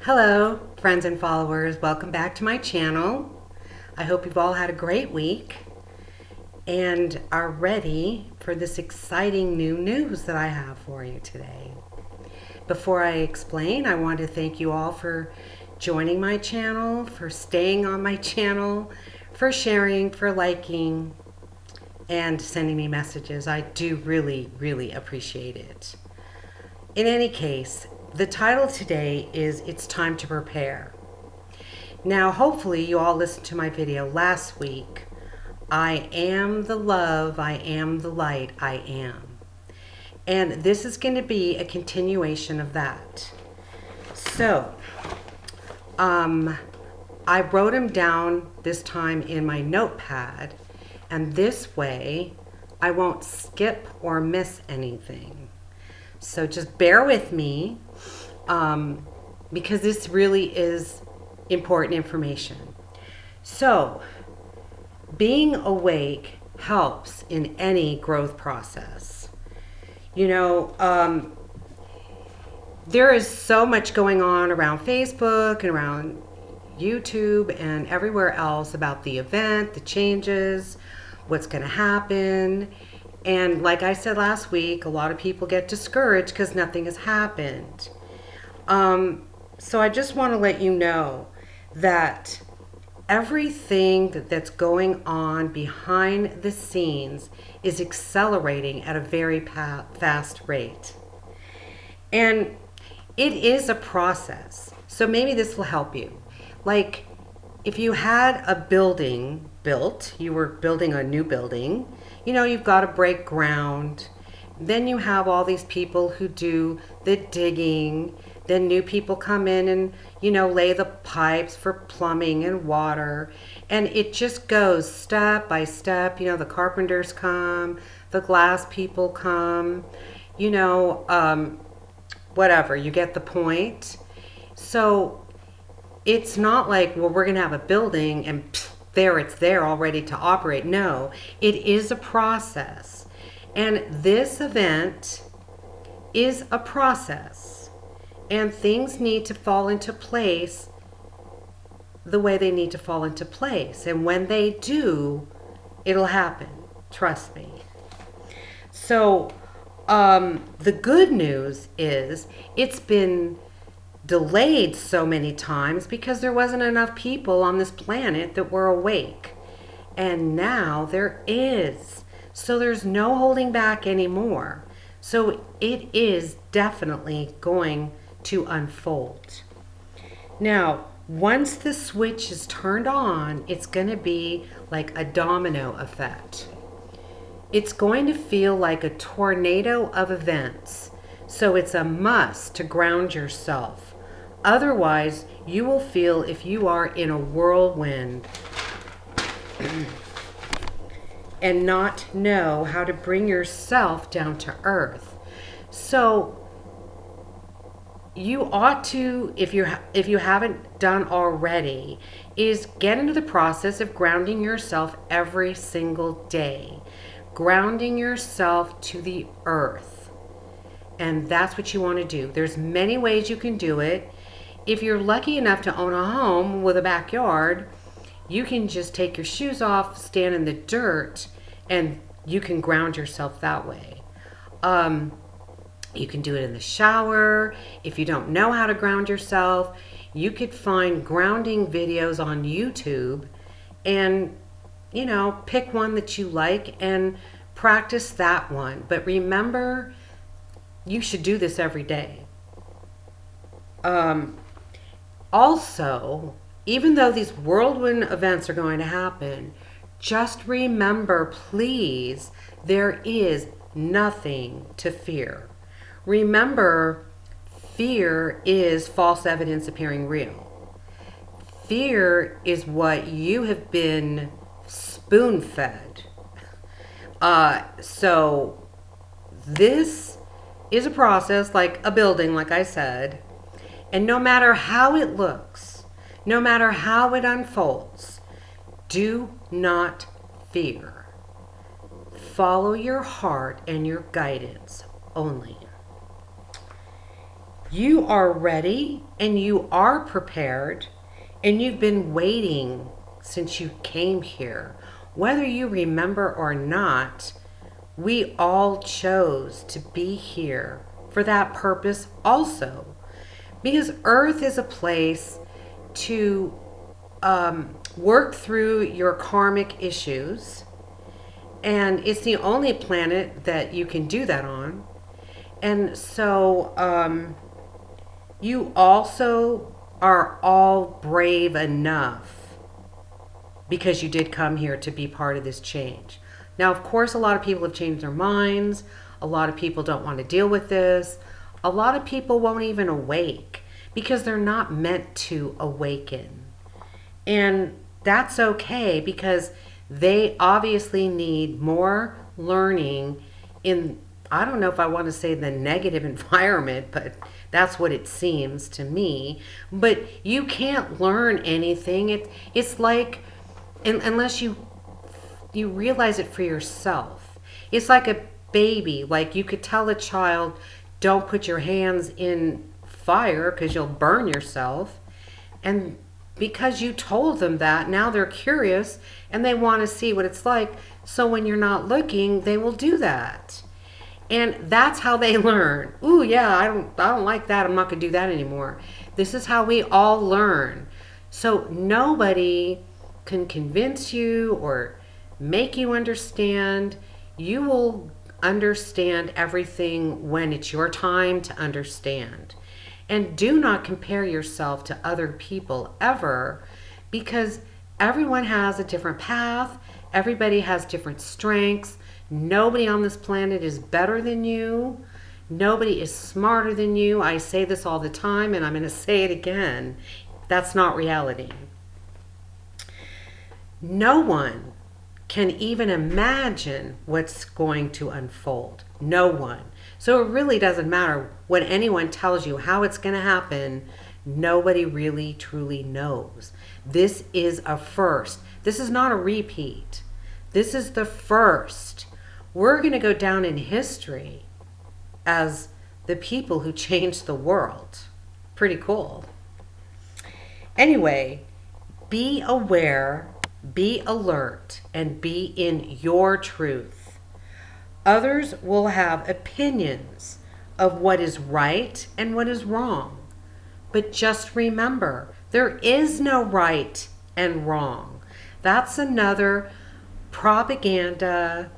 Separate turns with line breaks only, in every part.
Hello, friends and followers. Welcome back to my channel. I hope you've all had a great week and are ready for this exciting new news that I have for you today. Before I explain, I want to thank you all for joining my channel, for staying on my channel, for sharing, for liking, and sending me messages. I do really appreciate it. In any case, the title today is It's Time to Prepare. Now, hopefully you all listened to my video last week. I am the love, I am the light, I am. And this is going to be a continuation of that. So, I wrote them down this time in my notepad, and this way I won't skip or miss anything. So just bear with me, because this really is important information. So, being awake helps in any growth process. You know, there is so much going on around Facebook and around YouTube and everywhere else about the event, the changes, what's going to happen. And like I said last week, a lot of people get discouraged because nothing has happened. So I just want to let you know that everything that's going on behind the scenes is accelerating at a very fast rate. And it is a process. So maybe this will help you. Like, if you had a building built, you were building a new building, you know, you've got to break ground. Then you have all these people who do the digging. Then new people come in and, you know, lay the pipes for plumbing and water. And it just goes step by step. You know, the carpenters come, the glass people come, you know, whatever. You get the point. So it's not like, well, we're going to have a building and there it's there all ready to operate. No, it is a process. And this event is a process. And things need to fall into place the way they need to fall into place. And when they do, it'll happen. Trust me. So, the good news is it's been delayed so many times because there wasn't enough people on this planet that were awake. And now there is. So there's no holding back anymore. So it is definitely going to unfold. Now, once the switch is turned on, it's going to be like a domino effect. It's going to feel like a tornado of events. So it's a must to ground yourself. Otherwise, you will feel if you are in a whirlwind and not know how to bring yourself down to earth. So you ought to, if you haven't done already, is get into the process of grounding yourself every single day. Grounding yourself to the earth. And that's what you want to do. There's many ways you can do it. If you're lucky enough to own a home with a backyard, you can just take your shoes off, stand in the dirt, and you can ground yourself that way. You can do it in the shower. If you don't know how to ground yourself, you could find grounding videos on YouTube and, you know, pick one that you like and practice that one. But remember, you should do this every day. Also, even though these whirlwind events are going to happen, just remember, please, there is nothing to fear. Remember, fear is false evidence appearing real. Fear is what you have been spoon-fed. So this is a process like a building, like I said. And no matter how it looks, no matter how it unfolds, do not fear. Follow your heart and your guidance only. You are ready and you are prepared, and you've been waiting since you came here. Whether you remember or not, we all chose to be here for that purpose also. Because Earth is a place to work through your karmic issues, and it's the only planet that you can do that on. And so you also are all brave enough because you did come here to be part of this change. Now, of course, a lot of people have changed their minds. A lot of people don't want to deal with this. A lot of people won't even awake because they're not meant to awaken. And that's okay because they obviously need more learning in, I don't know if I want to say the negative environment, but that's what it seems to me. But you can't learn anything. It's like, unless you realize it for yourself. It's like a baby. Like you could tell a child, don't put your hands in fire because you'll burn yourself. And because you told them that, now they're curious and they want to see what it's like. So when you're not looking, they will do that. And that's how they learn. Ooh, yeah, I don't like that. I'm not going to do that anymore. This is how we all learn. So nobody can convince you or make you understand. You will understand everything when it's your time to understand. And do not compare yourself to other people ever, because everyone has a different path. Everybody has different strengths. Nobody on this planet is better than you. Nobody is smarter than you. I say this all the time and I'm going to say it again. That's not reality. No one can even imagine what's going to unfold. No one. So it really doesn't matter what anyone tells you how it's going to happen. Nobody really truly knows. This is a first. This is not a repeat. This is the first. We're going to go down in history as the people who changed the world. Pretty cool. Anyway, be aware, be alert, and be in your truth. Others will have opinions of what is right and what is wrong. But just remember, there is no right and wrong. That's another propaganda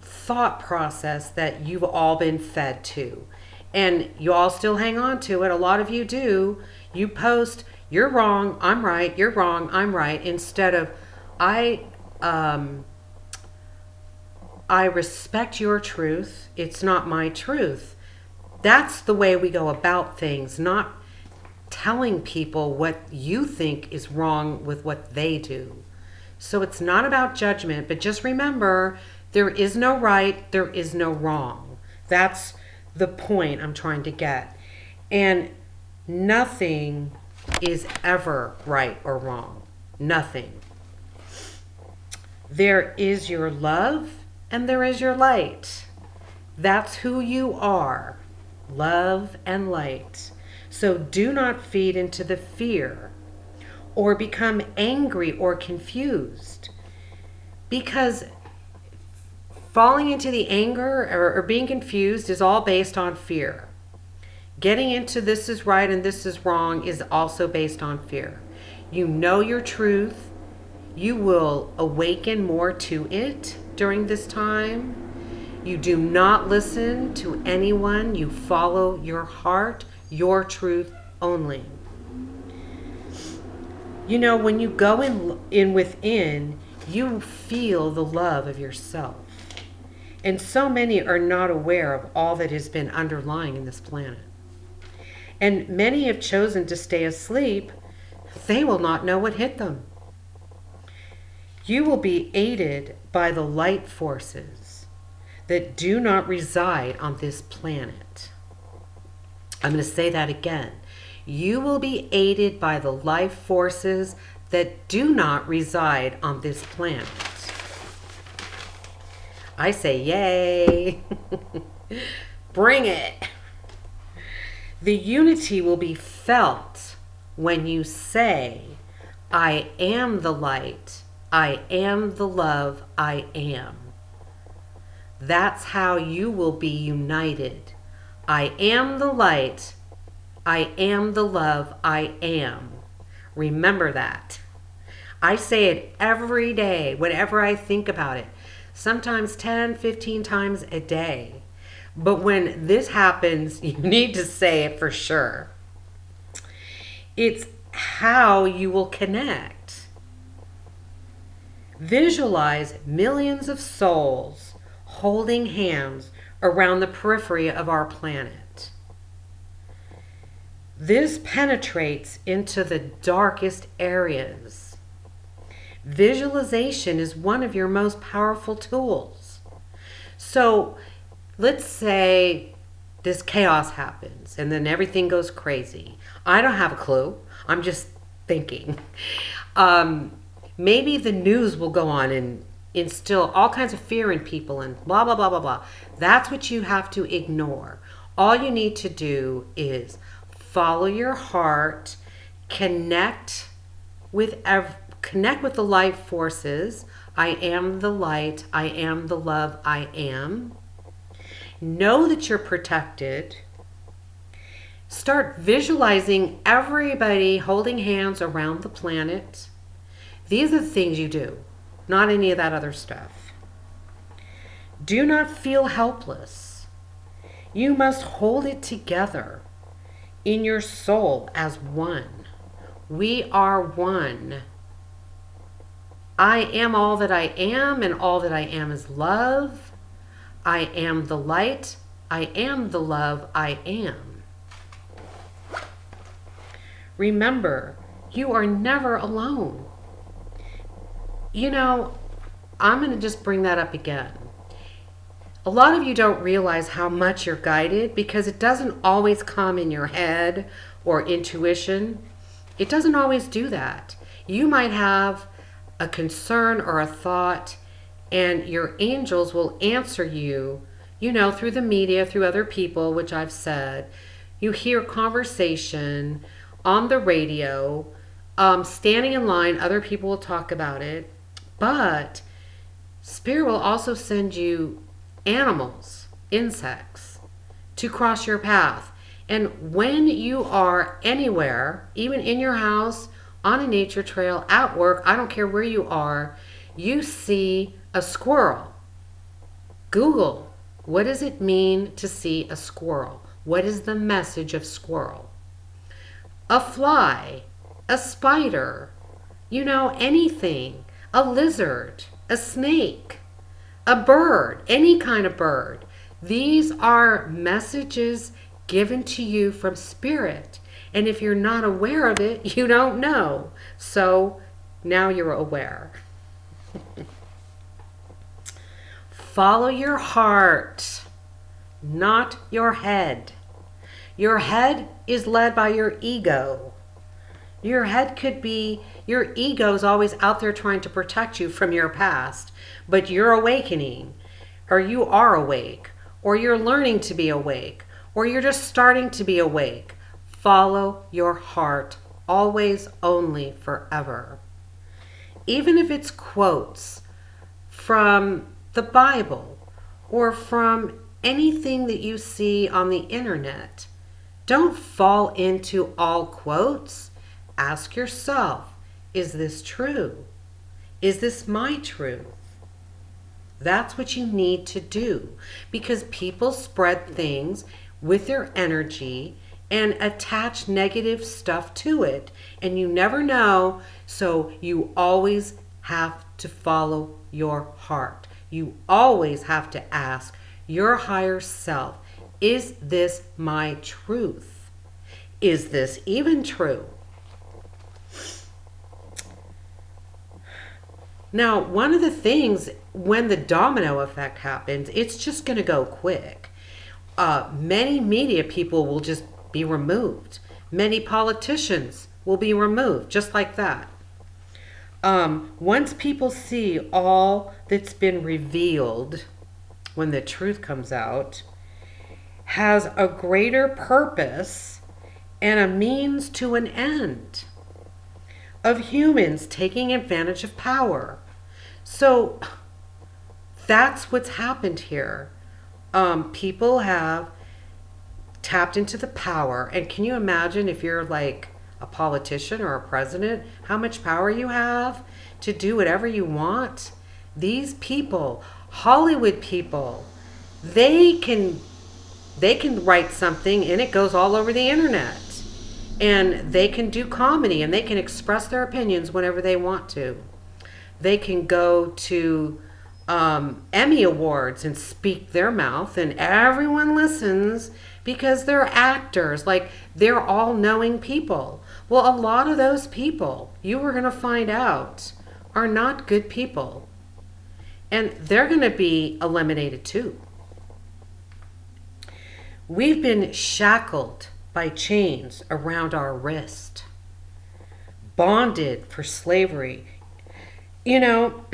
thought process that you've all been fed to. And you all still hang on to it. A lot of you do. You post, you're wrong, I'm right, you're wrong, I'm right, instead of I respect your truth. It's not my truth. That's the way we go about things, not telling people what you think is wrong with what they do. So it's not about judgment, but just remember, there is no right, there is no wrong. That's the point I'm trying to get. And nothing is ever right or wrong. Nothing. There is your love and there is your light. That's who you are. Love and light. So do not feed into the fear or become angry or confused, because falling into the anger or being confused is all based on fear. Getting into this is right and this is wrong is also based on fear. You know your truth. You will awaken more to it during this time. You do not listen to anyone. You follow your heart, your truth only. You know, when you go in within, you feel the love of yourself. And so many are not aware of all that has been underlying in this planet. And many have chosen to stay asleep. They will not know what hit them. You will be aided by the light forces that do not reside on this planet. I'm going to say that again. You will be aided by the life forces that do not reside on this planet. I say, yay. Bring it. The unity will be felt when you say, I am the light, I am the love, I am. That's how you will be united. I am the light, I am the love, I am. Remember that. I say it every day, whenever I think about it. Sometimes 10, 15 times a day. But when this happens, you need to say it for sure. It's how you will connect. Visualize millions of souls holding hands around the periphery of our planet. This penetrates into the darkest areas. Visualization is one of your most powerful tools. So let's say this chaos happens and then everything goes crazy. I don't have a clue. I'm just thinking. Maybe the news will go on and instill all kinds of fear in people and blah, blah, blah, blah, blah. That's what you have to ignore. All you need to do is follow your heart, connect with the life forces. I am the light. I am the love. I am. Know that you're protected. Start visualizing everybody holding hands around the planet. These are the things you do, not any of that other stuff. Do not feel helpless. You must hold it together in your soul as one. We are one. I am all that I am, and all that I am is love. I am the light. I am the love. I am. Remember, you are never alone. You know, I'm going to just bring that up again. A lot of you don't realize how much you're guided because it doesn't always come in your head or intuition. It doesn't always do that. You might have a concern or a thought, and your angels will answer you, through the media, through other people, which I've said. You hear conversation on the radio, standing in line, other people will talk about it. But Spirit will also send you animals, insects, to cross your path. And when you are anywhere, even in your house, on a nature trail, at work, I don't care where you are, you see a squirrel. Google, what does it mean to see a squirrel? What is the message of squirrel? A fly, a spider, anything, a lizard, a snake, a bird, any kind of bird. These are messages given to you from Spirit. And if you're not aware of it, you don't know. So now you're aware. Follow your heart, not your head. Your head is led by your ego. Your head could be, your ego is always out there trying to protect you from your past, but you're awakening, or you are awake, or you're learning to be awake, or you're just starting to be awake. Follow your heart, always, only, forever. Even if it's quotes from the Bible or from anything that you see on the internet, don't fall into all quotes. Ask yourself, is this true? Is this my truth? That's what you need to do, because people spread things with their energy and attach negative stuff to it, and you never know, so you always have to follow your heart. You always have to ask your higher self, is this my truth? Is this even true? Now, one of the things, when the domino effect happens, it's just going to go quick. Many media people will just be removed. Many politicians will be removed, just like that. Once people see all that's been revealed, when the truth comes out, has a greater purpose and a means to an end of humans taking advantage of power. So that's what's happened here. People have tapped into the power. And can you imagine if you're like a politician or a president, how much power you have to do whatever you want? These people, Hollywood people, they can write something and it goes all over the internet. And they can do comedy and they can express their opinions whenever they want to. They can go to Emmy Awards and speak their mouth and everyone listens because they're actors. Like, they're all knowing people. Well, a lot of those people, you were going to find out, are not good people. And they're going to be eliminated too. We've been shackled by chains around our wrist, bonded for slavery. You know,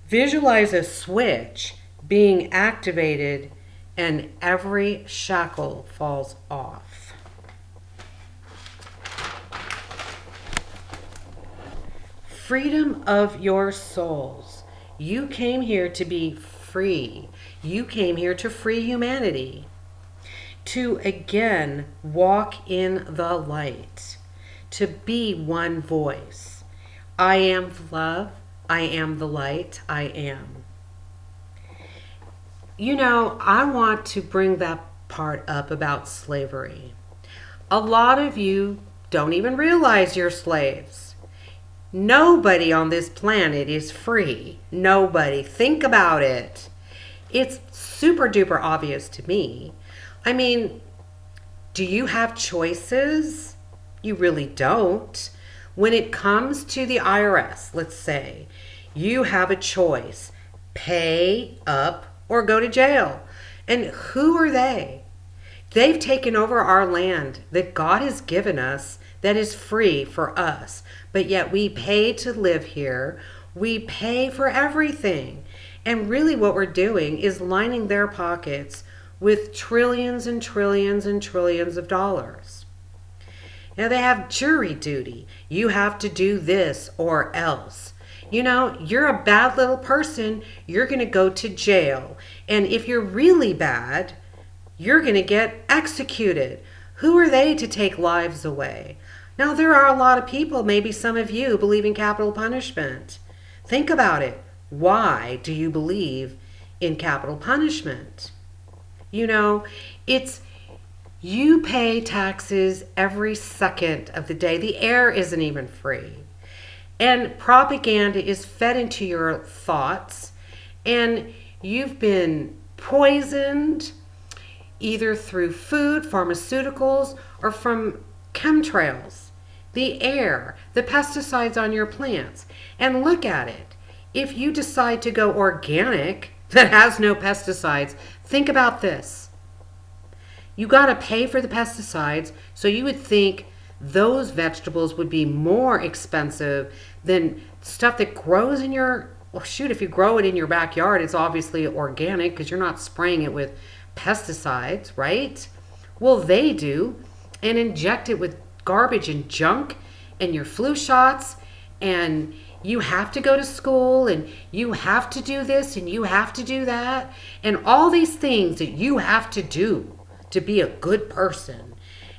visualize a switch being activated and every shackle falls off. Freedom of your souls. You came here to be free. You came here to free humanity. To again walk in the light. To be one voice. I am love. I am the light. I am. You know, I want to bring that part up about slavery. A lot of you don't even realize you're slaves. Nobody on this planet is free. Nobody. Think about it. It's super duper obvious to me. I mean, do you have choices? You really don't. When it comes to the IRS, let's say, you have a choice. Pay up or go to jail. And who are they? They've taken over our land that God has given us that is free for us. But yet we pay to live here. We pay for everything. And really what we're doing is lining their pockets with trillions and trillions and trillions of dollars. Now they have jury duty. You have to do this or else. You know, you're a bad little person, you're going to go to jail. And if you're really bad, you're going to get executed. Who are they to take lives away? Now, there are a lot of people, maybe some of you, believe in capital punishment. Think about it. Why do you believe in capital punishment? You know, you pay taxes every second of the day. The air isn't even free. And propaganda is fed into your thoughts. And you've been poisoned either through food, pharmaceuticals, or from chemtrails. The air, the pesticides on your plants. And look at it. If you decide to go organic that has no pesticides, think about this. You got to pay for the pesticides, so you would think those vegetables would be more expensive than stuff that grows in your, well, shoot, if you grow it in your backyard, it's obviously organic because you're not spraying it with pesticides, right? Well, they do, and inject it with garbage and junk and your flu shots, and you have to go to school, and you have to do this, and you have to do that, and all these things that you have to do to be a good person.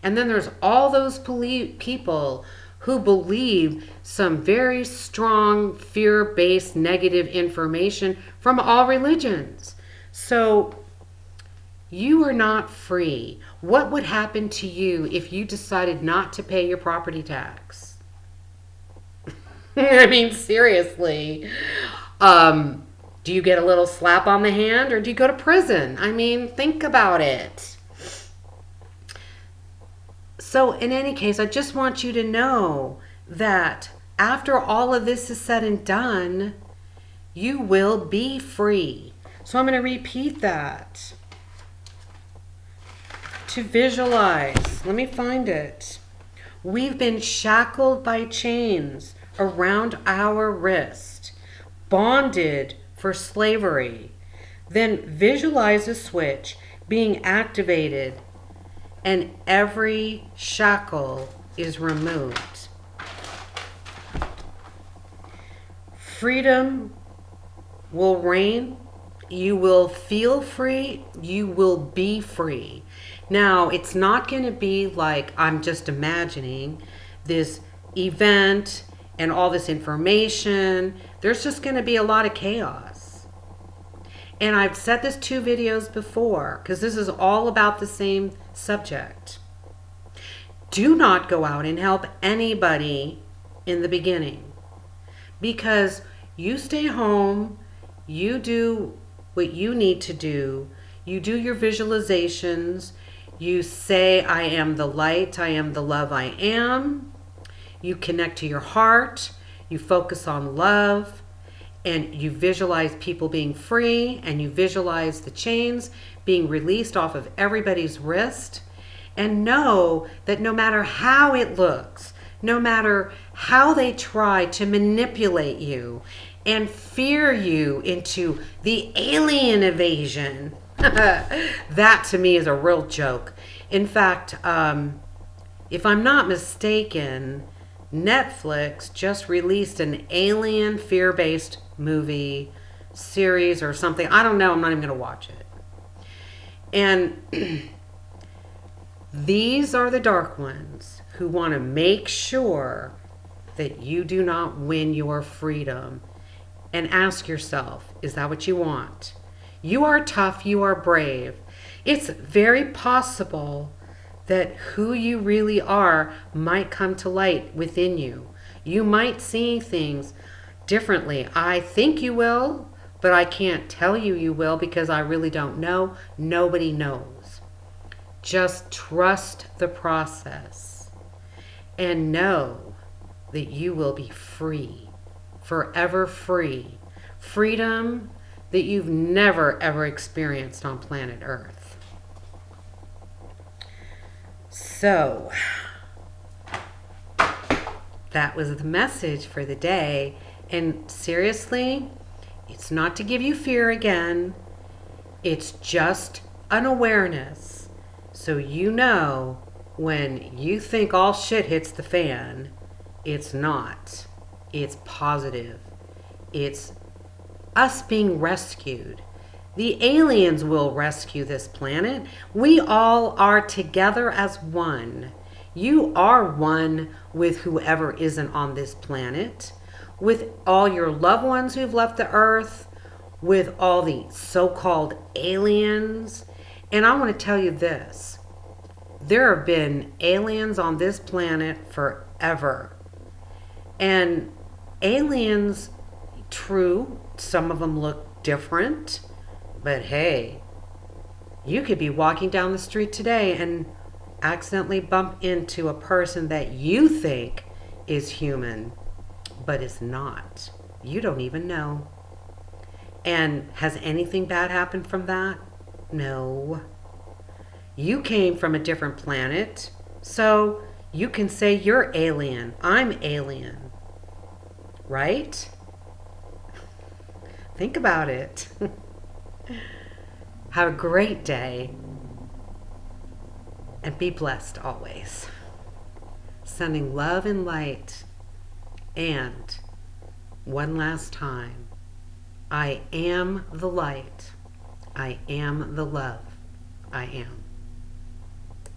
And then there's all those people who believe some very strong fear-based negative information from all religions. So you are not free. What would happen to you if you decided not to pay your property tax? I mean, seriously. Do you get a little slap on the hand or do you go to prison? I mean, think about it. So in any case, I just want you to know that after all of this is said and done, you will be free. So I'm going to repeat that. To visualize. Let me find it. We've been shackled by chains around our wrist, bonded for slavery. Then visualize a switch being activated and every shackle is removed. Freedom will reign. You will feel free. You will be free. Now, it's not going to be like I'm just imagining this event and all this information. There's just going to be a lot of chaos. And I've said this 2 videos before because this is all about the same subject. Do not go out and help anybody in the beginning, because you stay home, you do what you need to do, you do your visualizations, you say, I am the light, I am the love I am. You connect to your heart, you focus on love, and you visualize people being free, and you visualize the chains being released off of everybody's wrist. And know that no matter how it looks, no matter how they try to manipulate you and fear you into the alien invasion, that to me is a real joke. In fact, if I'm not mistaken, Netflix just released an alien fear-based movie series or something. I don't know. I'm not even going to watch it. And these are the dark ones who want to make sure that you do not win your freedom. And ask yourself, is that what you want? You are tough, you are brave. It's very possible that who you really are might come to light within you. You might see things differently. I think you will, but I can't tell you you will because I really don't know. Nobody knows. Just trust the process and know that you will be free, forever free. Freedom that you've never ever experienced on planet Earth. So, that was the message for the day. And seriously, it's not to give you fear again. It's just an awareness. So you know when you think all shit hits the fan, it's not. It's positive. It's us being rescued. The aliens will rescue this planet. We all are together as one. You are one with whoever isn't on this planet, with all your loved ones who've left the earth, with all the so-called aliens. And I want to tell you this. There have been aliens on this planet forever. And aliens, true, some of them look different. But hey, you could be walking down the street today and accidentally bump into a person that you think is human, but is not. You don't even know. And has anything bad happened from that? No. You came from a different planet, so you can say you're alien. I'm alien. Right? Think about it. Have a great day. And be blessed always. Sending love and light. And one last time, I am the light. I am the love. I am.